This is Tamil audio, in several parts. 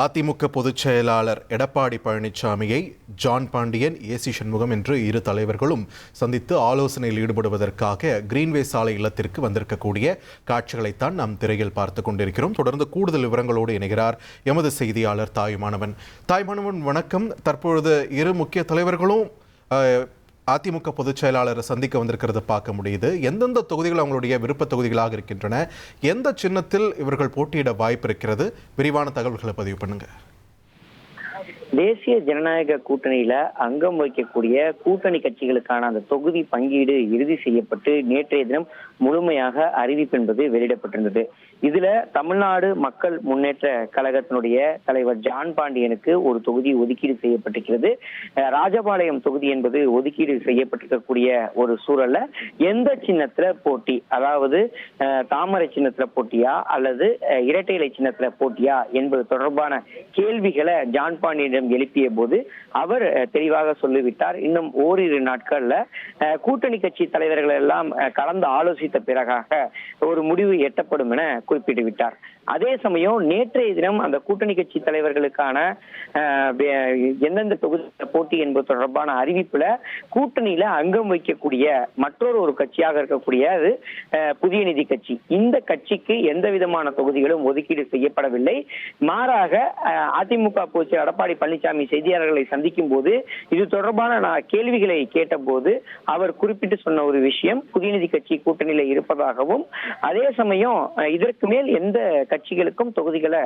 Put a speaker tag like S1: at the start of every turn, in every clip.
S1: அதிமுக பொதுச் செயலாளர் எடப்பாடி பழனிசாமியை ஜான் பாண்டியன், ஏசி சண்முகம் என்று இரு தலைவர்களும் சந்தித்து ஆலோசனையில் ஈடுபடுவதற்காக கிரீன்வே சாலை இல்லத்திற்கு வந்திருக்கக்கூடிய காட்சிகளைத்தான் நாம் திரையில் பார்த்து கொண்டிருக்கிறோம். தொடர்ந்து கூடுதல் விவரங்களோடு இணைகிறார் எமது செய்தியாளர் தாய்மானவன். வணக்கம். தற்பொழுது இரு முக்கிய தலைவர்களும் அதிமுக பொதுச் செயலாளரை சந்திக்க வந்திருக்கிறத பார்க்க முடியுது. எந்தெந்த தொகுதிகள் அவங்களுடைய விருப்ப தொகுதிகளாக இருக்கின்றன, எந்த சின்னத்தில் இவர்கள் போட்டியிட வாய்ப்பு இருக்கிறது, விரிவான தகவல்களை பதிவு பண்ணுங்க.
S2: தேசிய ஜனநாயக கூட்டணியில அங்கம் வகிக்கக்கூடிய கூட்டணி கட்சிகளுக்கான அந்த தொகுதி பங்கீடு இறுதி செய்யப்பட்டு நேற்றைய தினம் முழுமையாக அறிவிப்பு என்பது வெளியிடப்பட்டிருந்தது. இதுல தமிழ்நாடு மக்கள் முன்னேற்ற கழகத்தினுடைய தலைவர் ஜான் பாண்டியனுக்கு ஒரு தொகுதி ஒதுக்கீடு செய்யப்பட்டிருக்கிறது. ராஜபாளையம் தொகுதி என்பது ஒதுக்கீடு செய்யப்பட்டிருக்கக்கூடிய ஒரு சூழல்ல எந்த சின்னத்துல போட்டி, அதாவது தாமரை சின்னத்துல போட்டியா அல்லது இரட்டை இலை சின்னத்துல போட்டியா என்பது தொடர்பான கேள்விகளை ஜான் பாண்டியன் எழுப்பிய போது அவர் தெளிவாக சொல்லிவிட்டார். இன்னும் ஓரிரு நாட்கள்ல கூட்டணி கட்சி தலைவர்கள் எல்லாம் கலந்து ஆலோசித்த பிறகாக ஒரு முடிவு எட்டப்படும் என குறிப்பிட்டு விட்டார். அதே சமயம் நேற்றைய தினம் அந்த கூட்டணி கட்சி தலைவர்களுக்கான எந்தெந்த தொகுதி போட்டி என்பது தொடர்பான அறிவிப்புல கூட்டணியில அங்கம் வைக்கக்கூடிய மற்றொரு கட்சியாக இருக்கக்கூடிய அது புதிய நீதி கட்சி. இந்த கட்சிக்கு எந்த விதமான தொகுதிகளும் ஒதுக்கீடு செய்யப்படவில்லை. மாறாக அதிமுக பொதுச் செயலாளர் எடப்பாடி பழனிசாமி செய்தியாளர்களை சந்திக்கும் போது இது தொடர்பான கேள்விகளை கேட்ட போது அவர் குறிப்பிட்டு சொன்ன ஒரு விஷயம், புதிய நீதி கட்சி கூட்டணியில இருப்பதாகவும் அதே சமயம் இதற்கு மேல் எந்த கட்சிகளுக்கும் தொகுதிகளை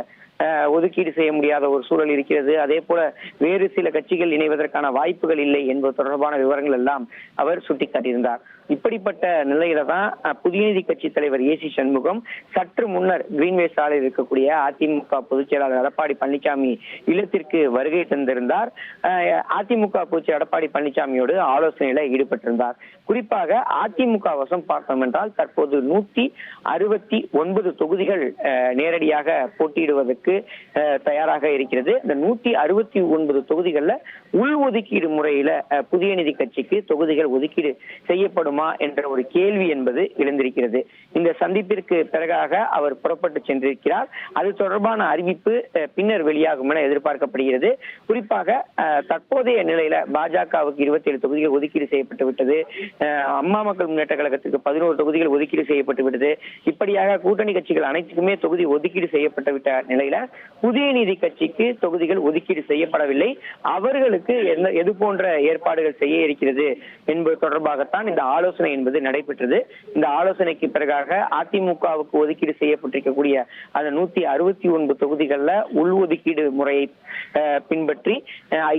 S2: ஒதுக்கீடு செய்ய முடியாத ஒரு சூழல் இருக்கிறது, அதே போல வேறு சில கட்சிகள் இணைவதற்கான வாய்ப்புகள் இல்லை என்பது தொடர்பான விவரங்கள் எல்லாம் அவர் சுட்டிக்காட்டியிருந்தார். இப்படிப்பட்ட நிலையில தான் புதிய நீதி கட்சி தலைவர் ஏசி சண்முகம் சற்று முன்னர் கிரீன்வே சாலையில் இருக்கக்கூடிய அதிமுக பொதுச் செயலாளர் எடப்பாடி பழனிசாமி இல்லத்திற்கு வருகை தந்திருந்தார். அதிமுக பொதுச் செயலாளர் எடப்பாடி பழனிசாமியோடு ஆலோசனையில ஈடுபட்டிருந்தார். குறிப்பாக அதிமுக வசம் பார்த்தோம் என்றால் தற்போது 169 தொகுதிகள் நேரடியாக போட்டியிடுவதற்கு தயாராக இருக்கிறது. இந்த 169 தொகுதிகள்ல உள்ஒதுக்கீடு முறையில புதிய நீதி கட்சிக்கு தொகுதிகள் ஒதுக்கீடு செய்யப்படுமா என்ற ஒரு கேள்வி என்பது எழுந்திருக்கிறது. இந்த சந்திப்பிற்கு பிறகாக அவர் புறப்பட்டு சென்றிருக்கிறார். அது தொடர்பான அறிவிப்பு பின்னர் வெளியாகும் என எதிர்பார்க்கப்படுகிறது. குறிப்பாக தற்போதைய நிலையில பாஜகவுக்கு 27 தொகுதிகள் ஒதுக்கீடு செய்யப்பட்டு விட்டது. அம்மா மக்கள் முன்னேற்ற கழகத்துக்கு 11 தொகுதிகள் ஒதுக்கீடு செய்யப்பட்டு விட்டது. இப்படியாக கூட்டணி கட்சிகள் அனைத்துக்குமே தொகுதி ஒதுக்கீடு செய்யப்பட்டு விட்ட நிலையில புதிய நீதி கட்சிக்கு தொகுதிகள் ஒதுக்கீடு செய்யப்படவில்லை. அவர்களுக்கு எது போன்ற ஏற்பாடுகள் செய்ய இருக்கிறது என்பது தொடர்பாகத்தான் இந்த ஆலோசனை என்பது நடைபெற்றது. இந்த ஆலோசனைக்கு பிறகாக அதிமுகவுக்கு ஒதுக்கீடு செய்யப்பட்டிருக்கக்கூடிய அந்த 169 தொகுதிகள்ல உள்ஒதுக்கீடு முறையை பின்பற்றி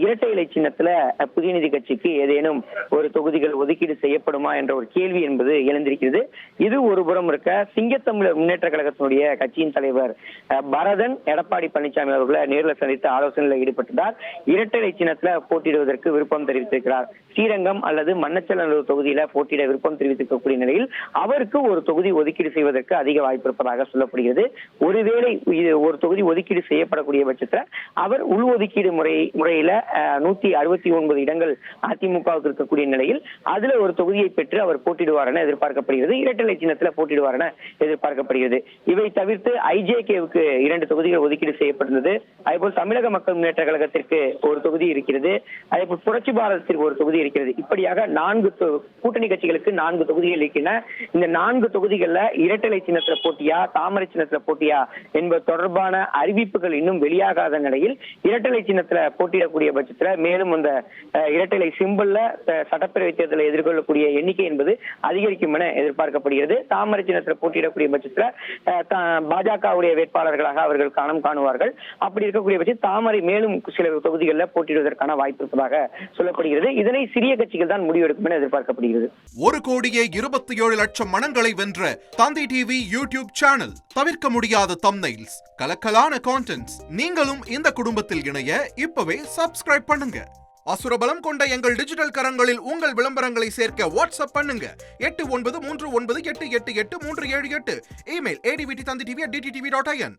S2: இரட்டை இலை சின்னத்துல புதிய நீதி கட்சிக்கு ஏதேனும் ஒரு தொகுதிகள் ஒதுக்கீடு செய்யப்படுமா என்ற ஒரு கேள்வி என்பது எழுந்திருக்கிறது. இது ஒரு புறம் இருக்க, சிங்கத்தமிழர் முன்னேற்ற கழகத்தினுடைய கட்சியின் தலைவர் பரதன் எடப்பாடி பழனிசாமி அவர்களை நேரில் சந்தித்து ஆலோசனையில் ஈடுபட்டார். இரட்டை இலை சின்னத்துல போட்டியிடுவதற்கு விருப்பம் தெரிவித்திருக்கிறார். ஸ்ரீரங்கம் அல்லது மன்னச்சநல்லூர் தொகுதியில போட்டியிட விருப்பம் தெரிவித்திருக்கக்கூடிய நிலையில் அவருக்கு ஒரு தொகுதி ஒதுக்கீடு செய்வதற்கு அதிக வாய்ப்பு இருப்பதாக சொல்லப்படுகிறது. ஒருவேளை ஒரு தொகுதி ஒதுக்கீடு செய்யப்படக்கூடிய பட்சத்தில் அவர் உள்ஒதுக்கீடு முறையில 169 இடங்கள் அதிமுகவுக்கு இருக்கக்கூடிய நிலையில் அதுல ஒரு தொகுதியை பெற்று அவர் போட்டியிடுவார் என எதிர்பார்க்கப்படுகிறது. இரட்டை இலை சின்னத்துல போட்டியிடுவார் என எதிர்பார்க்கப்படுகிறது. இவை தவிர்த்து ஐஜேகேவுக்கு 2 தொகுதிகள் ஒதுக்கீடு செய்யப்பட்டிருந்தது. அதேபோல் தமிழக மக்கள் முன்னேற்ற கழகத்திற்கு ஒரு தொகுதி இருக்கிறது. அதேபோல் புரட்சி பாரதத்திற்கு ஒரு தொகுதி இருக்கிறது. இப்படியாக 4 கூட்டணி கட்சிகளுக்கு 4 தொகுதிகள் இருக்கின்றன. இந்த 4 தொகுதிகள்ல இரட்டை இலை சின்னத்துல போட்டியா தாமரை சின்னத்துல போட்டியா என்பது தொடர்பான அறிவிப்புகள் இன்னும் வெளியாகாத நிலையில் இரட்டை இலை சின்னத்துல போட்டியிடக்கூடிய பட்சத்துல மேலும் அந்த இரட்டை இலை சிம்பிள்ல சட்டப்பேரவை தேர்தலை எதிர்கொள்ளக்கூடிய எண்ணிக்கை என்பது அதிகரிக்கும் என எதிர்பார்க்கப்படுகிறது. தாமரை சின்னத்துல போட்டியிடக்கூடிய பட்சத்துல பாஜகவுடைய வேட்பாளர்களாக அவர்கள் காணம் காணுவார்கள். அப்படி இருக்கக்கூடிய பட்சத்தில் தாமரை மேலும் சில தொகுதிகளில் போட்டியிடுவதற்கான வாய்ப்பு இருப்பதாக சொல்லப்படுகிறது. இதனை சிறிய கட்சிகள் தான் முடிவெடுக்கும் என எதிர்பார்க்கப்படுகிறது.
S3: 1,27,00,000 மனங்களை வென்ற தந்தி டிவி யூடியூப் சேனல். தவிர்க்க முடியாத தம்ப்நெயில்ஸ், கலக்கலான கான்டென்ட்ஸ். நீங்களும் இந்த குடும்பத்தில் இணைய இப்பவே சப்ஸ்கிரைப் பண்ணுங்க. அசுரபலம் கொண்ட எங்கள் டிஜிட்டல் கரங்களில் உங்கள் விளம்பரங்களை சேர்க்க வாட்ஸ்அப் பண்ணுங்க. 8939888378. Email advtthanditv@dttv.in.